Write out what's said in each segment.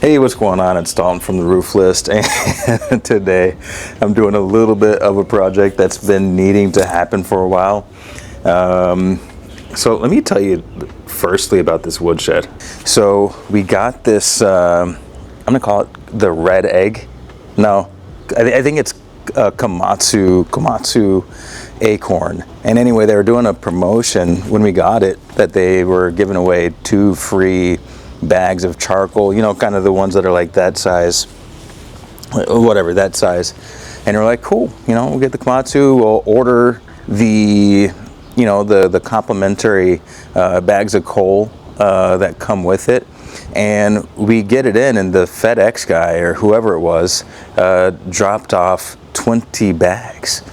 Hey, what's going on? It's Dalton from the Roof List, and today I'm doing a little bit of a project that's been needing to happen for a while. So let me tell you firstly about this woodshed. So we got this, I'm gonna call it the red egg. No, I think it's Komatsu acorn. And anyway, they were doing a promotion when we got it that they were giving away 2 free bags of charcoal, you know, kind of the ones that are like that size, whatever, that size. And we're like, cool, you know, we'll get the Komatsu, we'll order the, you know, the complimentary bags of coal that come with it. And we get it in, and the FedEx guy or whoever it was dropped off 20 bags.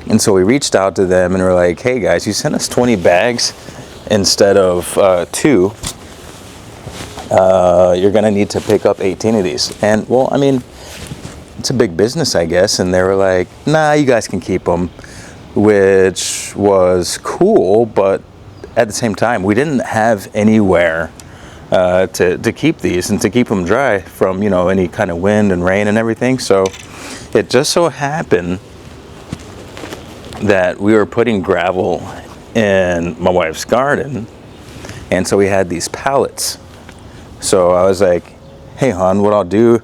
And so we reached out to them and we're like, hey guys, you sent us 20 bags instead of 2. You're gonna need to pick up 18 of these. And well, I mean, it's a big business, I guess. And they were like, nah, you guys can keep them, which was cool. But at the same time, we didn't have anywhere to keep these and to keep them dry from, you know, any kind of wind and rain and everything. So it just so happened that we were putting gravel in my wife's garden, and so we had these pallets. So I was like, hey hon, what I'll do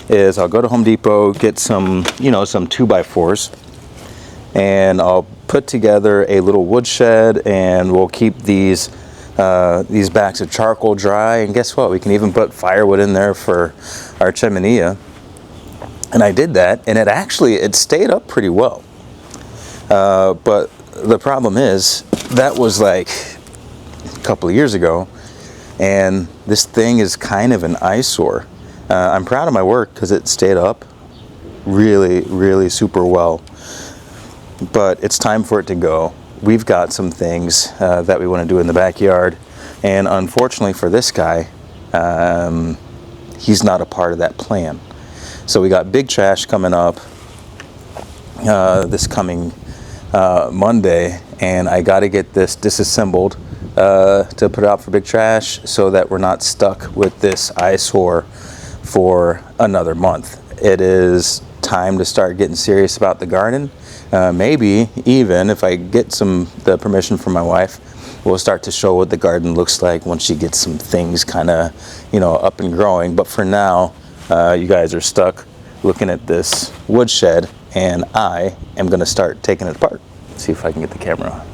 is I'll go to Home Depot, get some, you know, some 2x4s, and I'll put together a little woodshed, and we'll keep these bags of charcoal dry. And guess what? We can even put firewood in there for our chimenea. And I did that, and it stayed up pretty well. But the problem is that was like a couple of years ago, and this thing is kind of an eyesore. I'm proud of my work because it stayed up really, really super well. But it's time for it to go. We've got some things that we want to do in the backyard, and unfortunately for this guy, he's not a part of that plan. So we got big trash coming up this coming Monday, and I got to get this disassembled to put it out for big trash so that we're not stuck with this eyesore for another month. It is time to start getting serious about the garden. Maybe even if I get the permission from my wife, we'll start to show what the garden looks like once she gets some things kind of, you know, up and growing. But for now, you guys are stuck looking at this woodshed, and I am going to start taking it apart. See if I can get the camera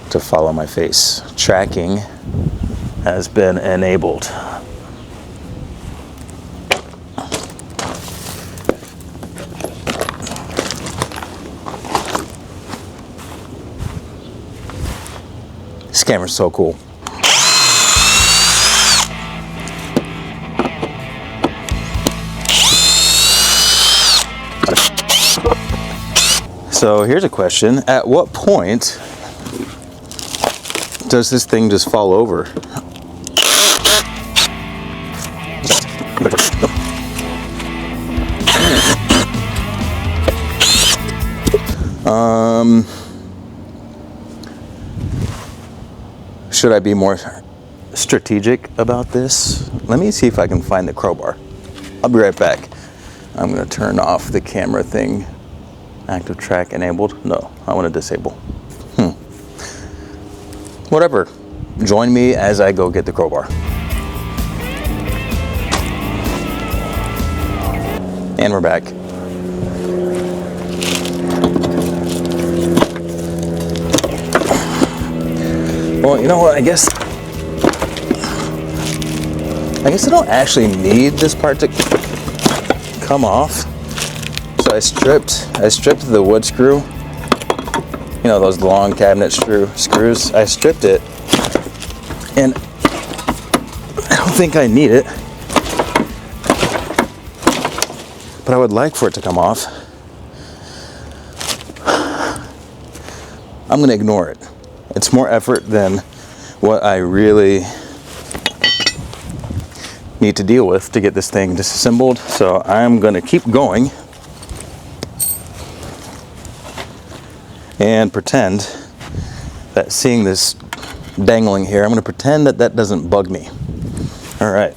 to follow my face. Tracking has been enabled. This camera's so cool. So here's a question. At what point does this thing just fall over? Should I be more strategic about this? Let me see if I can find the crowbar. I'll be right back. I'm gonna turn off the camera thing. Active track enabled? No, I want to disable. Whatever. Join me as I go get the crowbar. And we're back. Well, you know what? I guess I don't actually need this part to come off. So I stripped the wood screw. You know, those long cabinet screws. I stripped it, and I don't think I need it, but I would like for it to come off. I'm gonna ignore it. It's more effort than what I really need to deal with to get this thing disassembled. So I'm gonna keep going and pretend that seeing this dangling here, I'm going to pretend that that doesn't bug me. All right.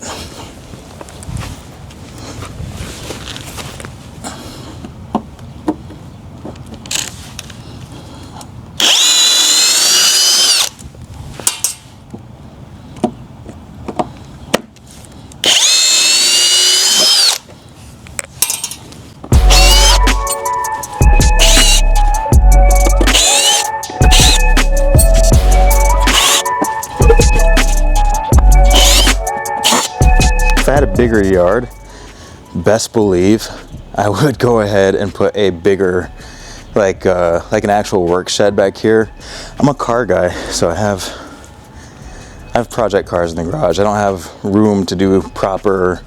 bigger yard, best believe I would go ahead and put a bigger, like an actual work shed back here. I'm a car guy, so I have project cars in the garage. I don't have room to do proper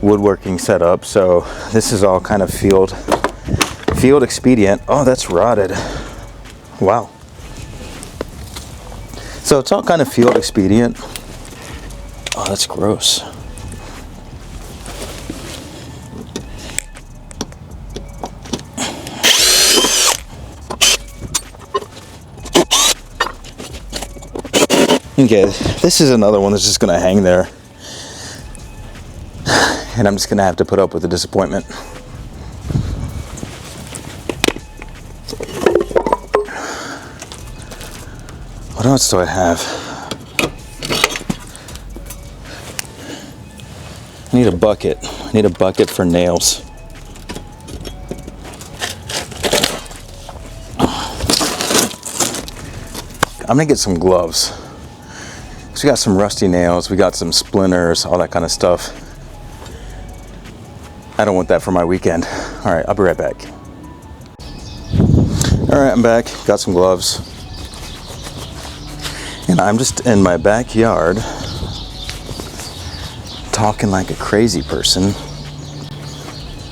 woodworking setup, so this is all kind of field expedient. Oh, that's rotted. Wow. So it's all kind of field expedient. Oh, that's gross. Okay, this is another one that's just gonna hang there. And I'm just gonna have to put up with the disappointment. What else do I have? I need a bucket. I need a bucket for nails. I'm gonna get some gloves. So we got some rusty nails, we got some splinters, all that kind of stuff. I don't want that for my weekend. All right, I'll be right back. All right, I'm back, got some gloves. And I'm just in my backyard talking like a crazy person.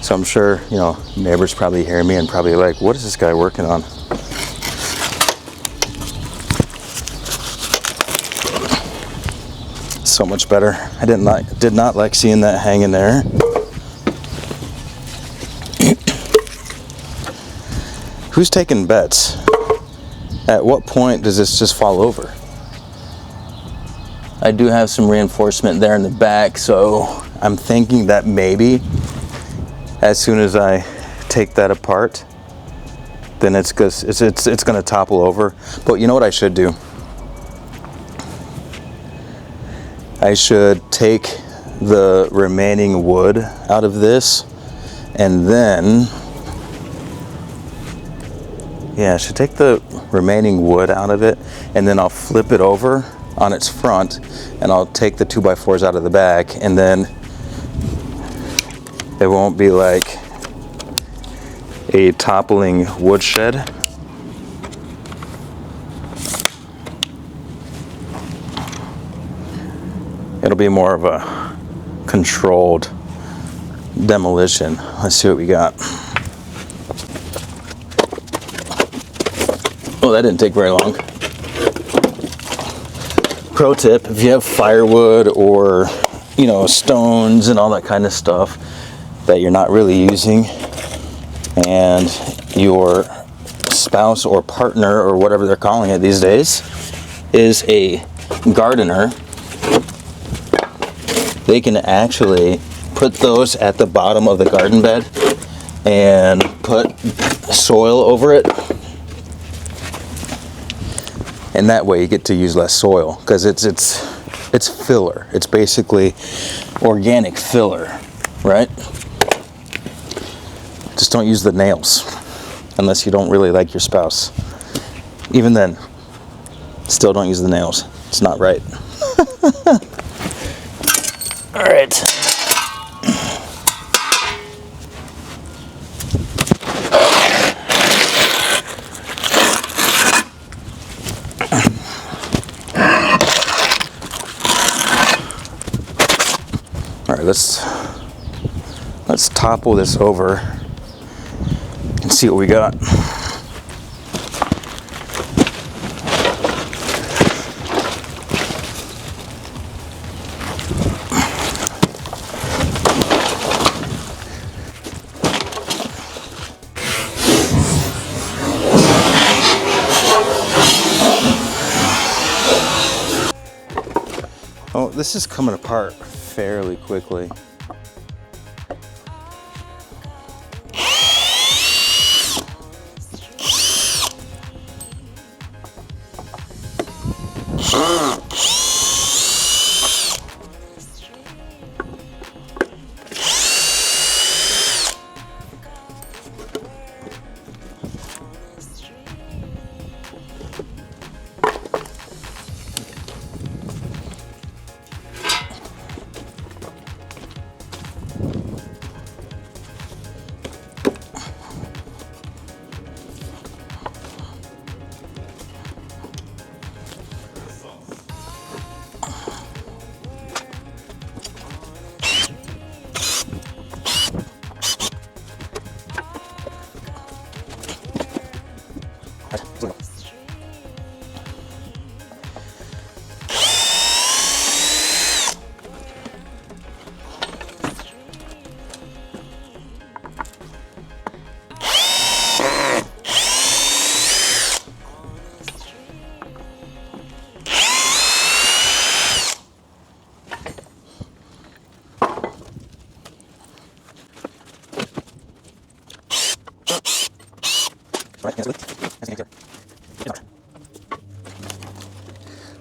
So I'm sure, you know, neighbors probably hear me and probably like, what is this guy working on? So much better. I did not like seeing that hanging there. Who's taking bets? At what point does this just fall over? I do have some reinforcement there in the back, so I'm thinking that maybe as soon as I take that apart, then it's gonna topple over. But you know what I should do? I should take the remaining wood out of this, and then, yeah, I should take the remaining wood out of it, and then I'll flip it over on its front, and I'll take the 2x4s out of the back, and then it won't be like a toppling woodshed. It'll be more of a controlled demolition. Let's see what we got. Oh, that didn't take very long. Pro tip, if you have firewood or, you know, stones and all that kind of stuff that you're not really using, and your spouse or partner or whatever they're calling it these days is a gardener, they can actually put those at the bottom of the garden bed and put soil over it. And that way you get to use less soil, because it's filler. It's basically organic filler, right? Just don't use the nails unless you don't really like your spouse. Even then, still don't use the nails. It's not right. All right. All right, let's topple this over and see what we got. Oh, this is coming apart fairly quickly.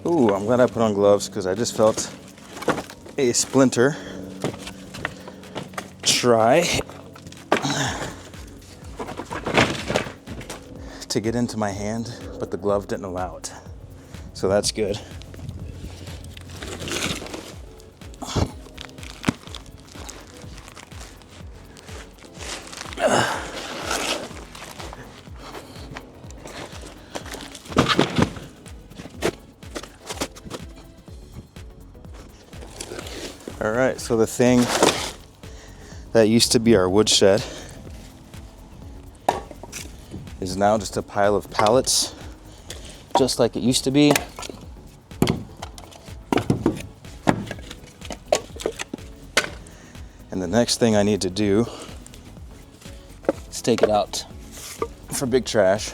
Ooh, I'm glad I put on gloves because I just felt a splinter. Try to get into my hand, but the glove didn't allow it. So that's good. All right, so the thing that used to be our woodshed is now just a pile of pallets, just like it used to be. And the next thing I need to do is take it out for big trash.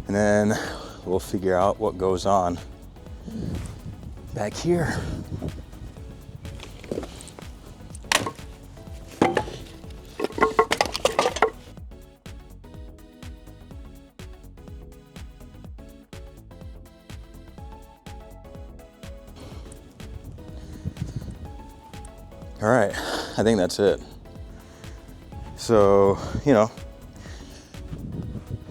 And then we'll figure out what goes on back here. All right, I think that's it. So, the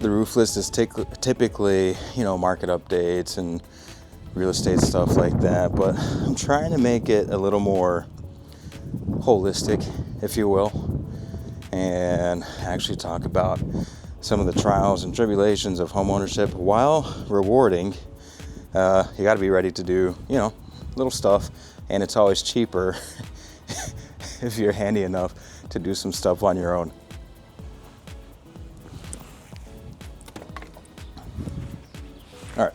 roof list is typically, market updates and real estate stuff like that, but I'm trying to make it a little more holistic, if you will, and actually talk about some of the trials and tribulations of homeownership while rewarding. You got to be ready to do, little stuff, and it's always cheaper if you're handy enough to do some stuff on your own. All right,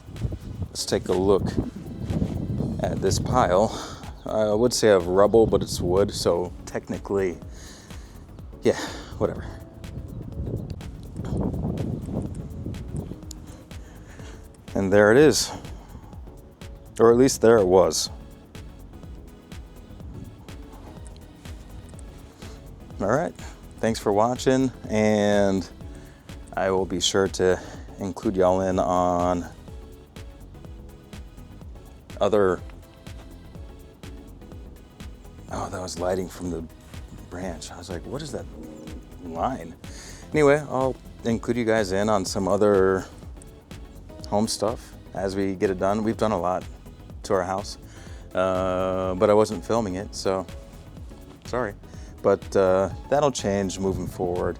let's take a look at this pile. I would say of rubble, but it's wood, so technically, yeah, whatever. And there it is, or at least there it was. All right, thanks for watching, and I will be sure to include y'all in on other. Oh, that was lighting from the branch. I was like, what is that line? Anyway, I'll include you guys in on some other home stuff as we get it done. We've done a lot to our house, but I wasn't filming it, so sorry. But that'll change moving forward,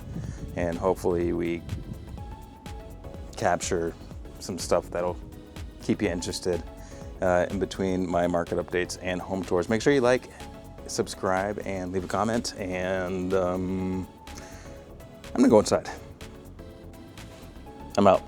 and hopefully we capture some stuff that'll keep you interested in between my market updates and home tours. Make sure you like, subscribe, and leave a comment, and I'm gonna go inside. I'm out.